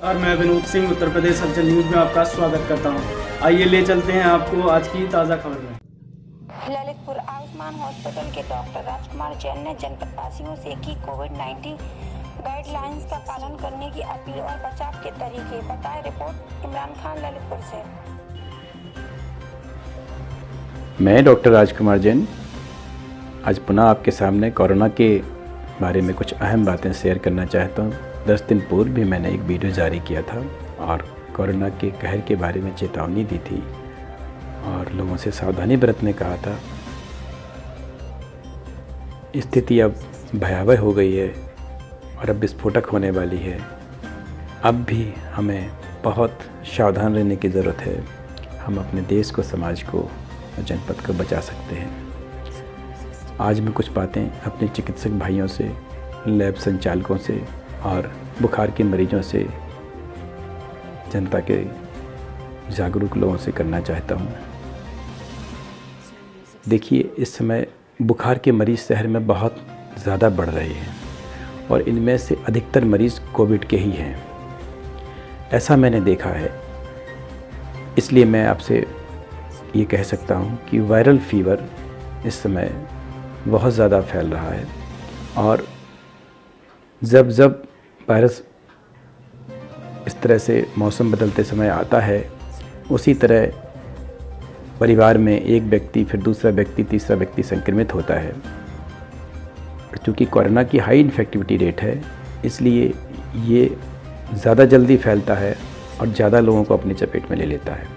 और मैं विनोद सिंह उत्तर प्रदेश हलचल न्यूज़ में आपका स्वागत करता हूं। आइए ले चलते हैं आपको आज की ताज़ा खबर में। ललितपुर आयुष्मान हॉस्पिटल के डॉक्टर राजकुमार जैन ने जनपद वासियों से की कोविड-19 गाइडलाइंस का पालन करने की अपील और बचाव के तरीके। बताए रिपोर्ट इमरान खान ललितपुर से। मैं डॉक्टर राजकुमार जैन आज पुनः आपके सामने कोरोना के बारे में कुछ अहम बातें शेयर करना चाहता हूँ। 10 दिन पूर्व भी मैंने एक वीडियो जारी किया था और कोरोना के कहर के बारे में चेतावनी दी थी और लोगों से सावधानी बरतने कहा था। स्थिति अब भयावह हो गई है और अब विस्फोटक होने वाली है। अब भी हमें बहुत सावधान रहने की ज़रूरत है। हम अपने देश को, समाज को और जनपद को बचा सकते हैं। आज मैं कुछ बातें अपने चिकित्सक भाइयों से, लैब संचालकों से और बुखार के मरीजों से, जनता के जागरूक लोगों से करना चाहता हूँ। देखिए, इस समय बुखार के मरीज़ शहर में बहुत ज़्यादा बढ़ रहे हैं और इनमें से अधिकतर मरीज़ कोविड के ही हैं, ऐसा मैंने देखा है। इसलिए मैं आपसे ये कह सकता हूँ कि वायरल फीवर इस समय बहुत ज़्यादा फैल रहा है और जब जब वायरस इस तरह से मौसम बदलते समय आता है, उसी तरह परिवार में एक व्यक्ति, फिर दूसरा व्यक्ति, तीसरा व्यक्ति संक्रमित होता है। क्योंकि कोरोना की हाई इन्फेक्टिविटी रेट है, इसलिए ये ज़्यादा जल्दी फैलता है और ज़्यादा लोगों को अपनी चपेट में ले लेता है।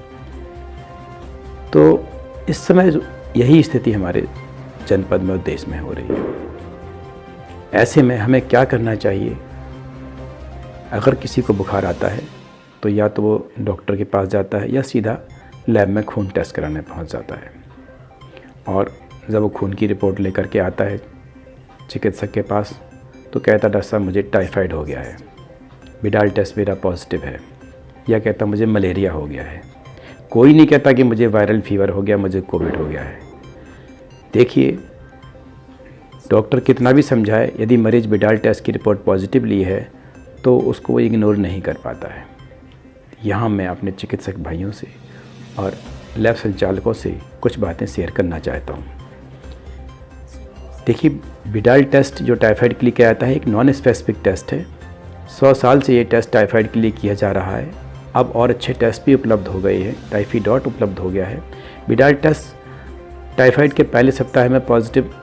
तो इस समय यही स्थिति हमारे जनपद में और देश में हो रही है। ऐसे में हमें क्या करना चाहिए? अगर किसी को बुखार आता है तो या तो वो डॉक्टर के पास जाता है या सीधा लैब में खून टेस्ट कराने पहुंच जाता है। और जब वो खून की रिपोर्ट लेकर के आता है चिकित्सक के पास तो कहता, डॉक्टर साहब मुझे टाइफाइड हो गया है, विडाल टेस्ट मेरा पॉजिटिव है, या कहता मुझे मलेरिया हो गया है। कोई नहीं कहता कि मुझे वायरल फीवर हो गया, मुझे कोविड हो गया है। देखिए, डॉक्टर कितना भी समझाए, यदि मरीज विडाल टेस्ट की रिपोर्ट पॉजिटिव ली है तो उसको वो इग्नोर नहीं कर पाता है। यहाँ मैं अपने चिकित्सक भाइयों से और लैब संचालकों से कुछ बातें शेयर करना चाहता हूँ। देखिए, विडाल टेस्ट जो टाइफाइड के लिए किया जाता है, एक नॉन स्पेसिफिक टेस्ट है। 100 साल से ये टेस्ट टाइफाइड के लिए किया जा रहा है। अब और अच्छे टेस्ट भी उपलब्ध हो गए हैं, टाइफीडॉट उपलब्ध हो गया है। विडाल टेस्ट टाइफाइड के पहले सप्ताह में पॉजिटिव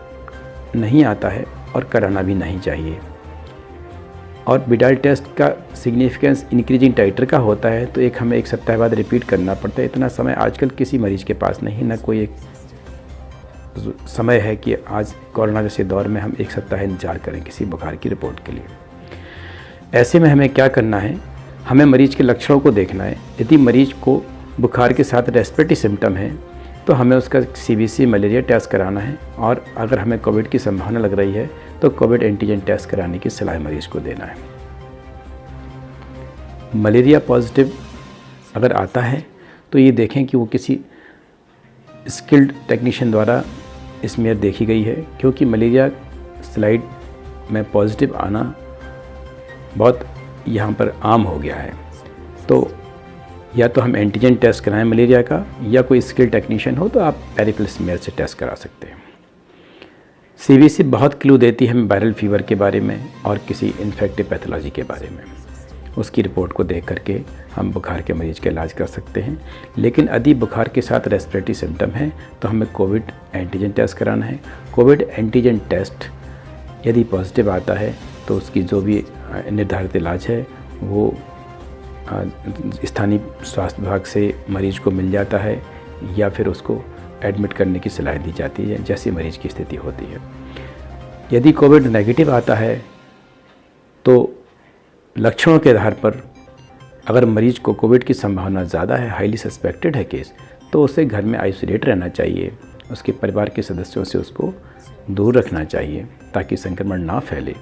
नहीं आता है और कराना भी नहीं चाहिए। और विडाल टेस्ट का सिग्निफिकेंस इंक्रीजिंग टाइटर का होता है, तो हमें एक सप्ताह बाद रिपीट करना पड़ता है। इतना समय आजकल किसी मरीज के पास नहीं, ना कोई एक समय है कि आज कोरोना जैसे दौर में हम एक सप्ताह इंतजार करें किसी बुखार की रिपोर्ट के लिए। ऐसे में हमें क्या करना है? हमें मरीज के लक्षणों को देखना है। यदि मरीज को बुखार के साथ रेस्पिरेटरी सिम्टम है तो हमें उसका CBC मलेरिया टेस्ट कराना है, और अगर हमें कोविड की संभावना लग रही है तो कोविड एंटीजन टेस्ट कराने की सलाह मरीज को देना है। मलेरिया पॉजिटिव अगर आता है तो ये देखें कि वो किसी स्किल्ड टेक्नीशियन द्वारा स्मीयर देखी गई है, क्योंकि मलेरिया स्लाइड में पॉजिटिव आना बहुत यहाँ पर आम हो गया है। तो या तो हम एंटीजन टेस्ट कराएं मलेरिया का, या कोई स्किल टेक्नीशियन हो तो आप पेरिफेरल स्मीयर से टेस्ट करा सकते हैं। CBC बहुत क्लू देती है हमें वायरल फीवर के बारे में और किसी इन्फेक्टिव पैथोलॉजी के बारे में। उसकी रिपोर्ट को देख करके हम बुखार के मरीज का इलाज कर सकते हैं। लेकिन यदि बुखार के साथ रेस्पिरेटरी सिम्टम है तो हमें कोविड एंटीजन टेस्ट कराना है। कोविड एंटीजन टेस्ट यदि पॉजिटिव आता है तो उसकी जो भी निर्धारित इलाज है वो स्थानीय स्वास्थ्य विभाग से मरीज को मिल जाता है, या फिर उसको एडमिट करने की सलाह दी जाती है जैसी मरीज की स्थिति होती है। यदि कोविड नेगेटिव आता है तो लक्षणों के आधार पर अगर मरीज को कोविड की संभावना ज़्यादा है, हाईली सस्पेक्टेड है केस, तो उसे घर में आइसोलेट रहना चाहिए। उसके परिवार के सदस्यों से उसको दूर रखना चाहिए ताकि संक्रमण ना फैले।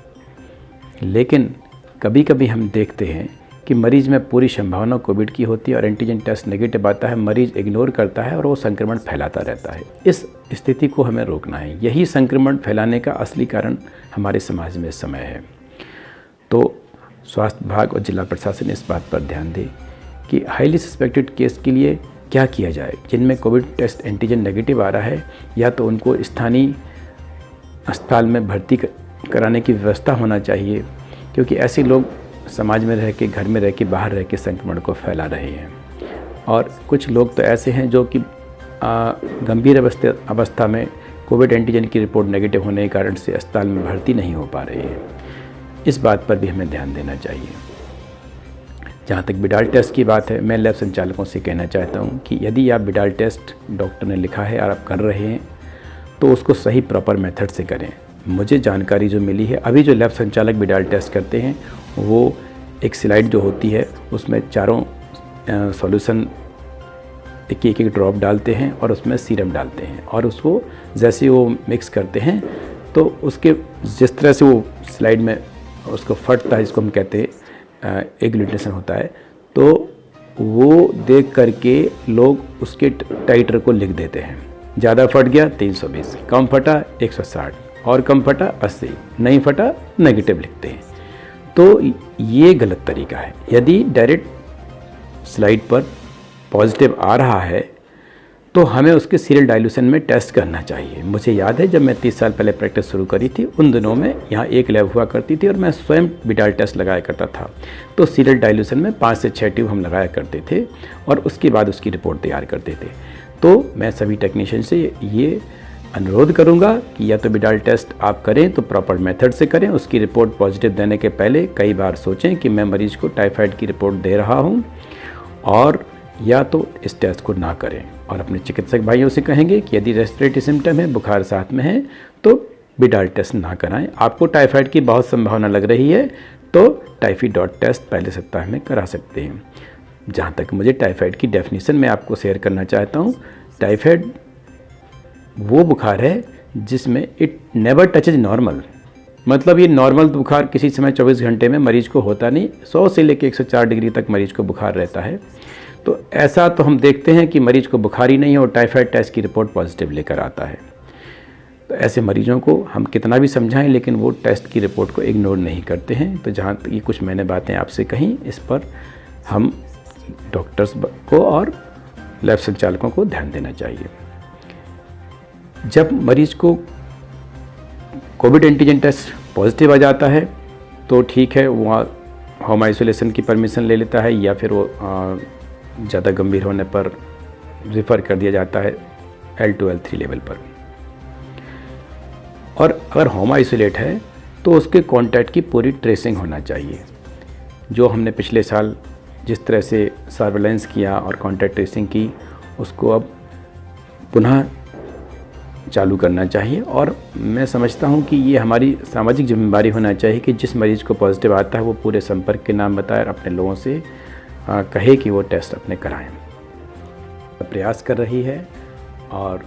लेकिन कभी कभी हम देखते हैं कि मरीज़ में पूरी संभावना कोविड की होती है और एंटीजन टेस्ट नेगेटिव आता है, मरीज़ इग्नोर करता है और वो संक्रमण फैलाता रहता है। इस स्थिति को हमें रोकना है। यही संक्रमण फैलाने का असली कारण हमारे समाज में इस समय है। तो स्वास्थ्य विभाग और जिला प्रशासन इस बात पर ध्यान दे कि हाईली सस्पेक्टेड केस के लिए क्या किया जाए। जिनमें कोविड टेस्ट एंटीजन नेगेटिव आ रहा है, या तो उनको स्थानीय अस्पताल में भर्ती कराने की व्यवस्था होना चाहिए, क्योंकि ऐसे लोग समाज में रह के, घर में रह के, बाहर रह के संक्रमण को फैला रहे हैं। और कुछ लोग तो ऐसे हैं जो कि गंभीर अवस्था में कोविड एंटीजन की रिपोर्ट नेगेटिव होने के कारण से अस्पताल में भर्ती नहीं हो पा रहे हैं। इस बात पर भी हमें ध्यान देना चाहिए। जहाँ तक बिडाल टेस्ट की बात है, मैं लैब संचालकों से कहना चाहता हूँ कि यदि आप बिडाल टेस्ट डॉक्टर ने लिखा है और आप कर रहे हैं तो उसको सही प्रॉपर मेथड से करें। मुझे जानकारी जो मिली है, अभी जो लैब संचालक बिडाल टेस्ट करते हैं वो एक स्लाइड जो होती है उसमें चारों सॉल्यूशन एक ड्रॉप डालते हैं और उसमें सीरम डालते हैं, और उसको जैसे वो मिक्स करते हैं तो उसके जिस तरह से वो स्लाइड में उसको फटता है, जिसको हम कहते हैं एग्लूटिनेशन होता है, तो वो देख करके लोग उसके टाइटर को लिख देते हैं। ज़्यादा फट गया 320, कम फटा 160, और कम फटा 80, नहीं फटा नेगेटिव लिखते हैं। तो ये गलत तरीका है। यदि डायरेक्ट स्लाइड पर पॉजिटिव आ रहा है तो हमें उसके सीरियल डाइल्यूशन में टेस्ट करना चाहिए। मुझे याद है जब मैं 30 साल पहले प्रैक्टिस शुरू करी थी, उन दिनों में यहाँ एक लैब हुआ करती थी और मैं स्वयं बिडाल टेस्ट लगाया करता था। तो सीरियल डाइल्यूशन में 5 से 6 ट्यूब हम लगाया करते थे और उसके बाद उसकी रिपोर्ट तैयार करते थे। तो मैं सभी टेक्नीशियन से ये अनुरोध करूंगा कि या तो बिडाल टेस्ट आप करें तो प्रॉपर मेथड से करें। उसकी रिपोर्ट पॉजिटिव देने के पहले कई बार सोचें कि मैं मरीज को टाइफाइड की रिपोर्ट दे रहा हूं, और या तो इस टेस्ट को ना करें। और अपने चिकित्सक भाइयों से कहेंगे कि यदि रेस्पिरेटरी सिम्टम है, बुखार साथ में है, तो बिडाल टेस्ट ना कराएं। आपको टाइफाइड की बहुत संभावना लग रही है तो टाइफी डॉट टेस्ट पहले सप्ताह में करा सकते हैं। जहाँ तक मुझे टाइफाइड की डेफिनेशन मैं आपको शेयर करना चाहता हूँ, टाइफाइड वो बुखार है जिसमें इट नेवर टचेज नॉर्मल। मतलब ये नॉर्मल बुखार किसी समय 24 घंटे में मरीज को होता नहीं, 100 से लेकर 104 डिग्री तक मरीज को बुखार रहता है। तो ऐसा तो हम देखते हैं कि मरीज को बुखार ही नहीं है और टाइफाइड टेस्ट की रिपोर्ट पॉजिटिव लेकर आता है। तो ऐसे मरीजों को हम कितना भी समझाएं लेकिन वो टेस्ट की रिपोर्ट को इग्नोर नहीं करते हैं। तो जहाँ तक ये कुछ मैंने बातें आपसे कहीं, इस पर हम डॉक्टर्स को और लैब संचालकों को ध्यान देना चाहिए। जब मरीज को कोविड एंटीजन टेस्ट पॉजिटिव आ जाता है तो ठीक है, वहाँ होम आइसोलेशन की परमिशन ले लेता है, या फिर वो ज़्यादा गंभीर होने पर रेफ़र कर दिया जाता है L2 L3 लेवल पर। और अगर होम आइसोलेट है तो उसके कॉन्टैक्ट की पूरी ट्रेसिंग होना चाहिए। जो हमने पिछले साल जिस तरह से सर्वेलेंस किया और कॉन्टैक्ट ट्रेसिंग की, उसको अब पुनः चालू करना चाहिए। और मैं समझता हूं कि ये हमारी सामाजिक जिम्मेदारी होना चाहिए कि जिस मरीज़ को पॉजिटिव आता है वो पूरे संपर्क के नाम बताए और अपने लोगों से कहे कि वो टेस्ट अपने कराएं। प्रयास कर रही है और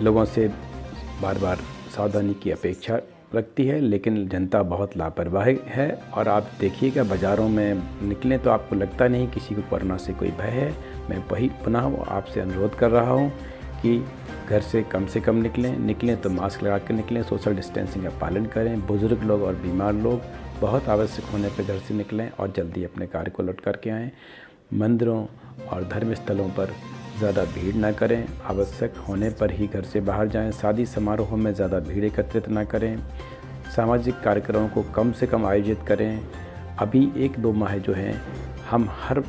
लोगों से बार बार सावधानी की अपेक्षा रखती है, लेकिन जनता बहुत लापरवाह है। और आप देखिएगा बाज़ारों में निकलें तो आपको लगता नहीं किसी को कोरोना से कोई भय है। मैं वही पुनः आपसे अनुरोध कर रहा हूँ कि घर से कम निकलें तो मास्क लगा कर निकलें, सोशल डिस्टेंसिंग का पालन करें। बुज़ुर्ग लोग और बीमार लोग बहुत आवश्यक होने पर घर से निकलें और जल्दी अपने कार्य को लौट करके आएँ। मंदिरों और धर्म स्थलों पर ज़्यादा भीड़ ना करें, आवश्यक होने पर ही घर से बाहर जाएं। शादी समारोहों में ज़्यादा भीड़ एकत्रित ना करें। सामाजिक कार्यक्रमों को कम से कम आयोजित करें। अभी 1-2 माह जो हैं हम हर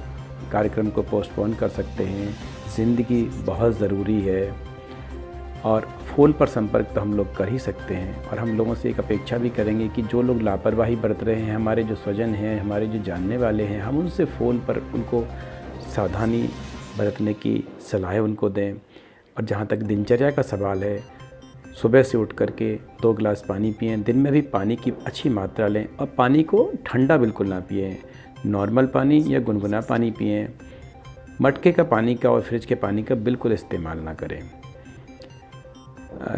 कार्यक्रम को पोस्टपोन कर सकते हैं। ज़िंदगी बहुत ज़रूरी है और फ़ोन पर संपर्क तो हम लोग कर ही सकते हैं। और हम लोगों से एक अपेक्षा भी करेंगे कि जो लोग लापरवाही बरत रहे हैं, हमारे जो स्वजन हैं, हमारे जो जानने वाले हैं, हम उनसे फ़ोन पर उनको सावधानी बरतने की सलाह उनको दें। और जहाँ तक दिनचर्या का सवाल है, सुबह से उठ करके 2 गिलास पानी पिएं। दिन में भी पानी की अच्छी मात्रा लें और पानी को ठंडा बिल्कुल ना पिएं। नॉर्मल पानी या गुनगुना पानी पिएं। मटके का पानी का और फ्रिज के पानी का बिल्कुल इस्तेमाल ना करें।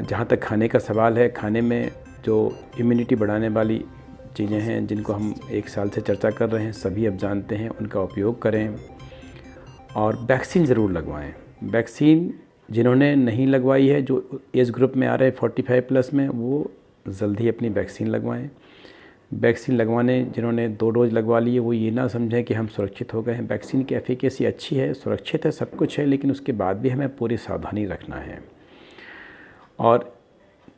जहाँ तक खाने का सवाल है, खाने में जो इम्यूनिटी बढ़ाने वाली चीज़ें हैं जिनको हम 1 साल से चर्चा कर रहे हैं, सभी अब जानते हैं, उनका उपयोग करें। और वैक्सीन ज़रूर लगवाएं। वैक्सीन जिन्होंने नहीं लगवाई है, जो एज ग्रुप में आ रहे हैं 45 प्लस में, वो जल्दी अपनी वैक्सीन लगवाएं। वैक्सीन लगवाने जिन्होंने 2 डोज लगवा लिए वो ये ना समझें कि हम सुरक्षित हो गए हैं। वैक्सीन की एफिकेसी अच्छी है, सुरक्षित है, सब कुछ है, लेकिन उसके बाद भी हमें पूरी सावधानी रखना है और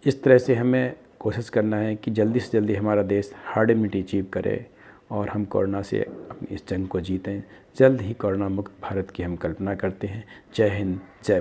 इस तरह से हमें कोशिश करना है कि जल्दी से जल्दी हमारा देश हर्ड इम्यूनिटी अचीव करे और हम कोरोना से अपनी इस जंग को जीतें। जल्द ही कोरोना मुक्त भारत की हम कल्पना करते हैं। जय हिंद, जय भारत।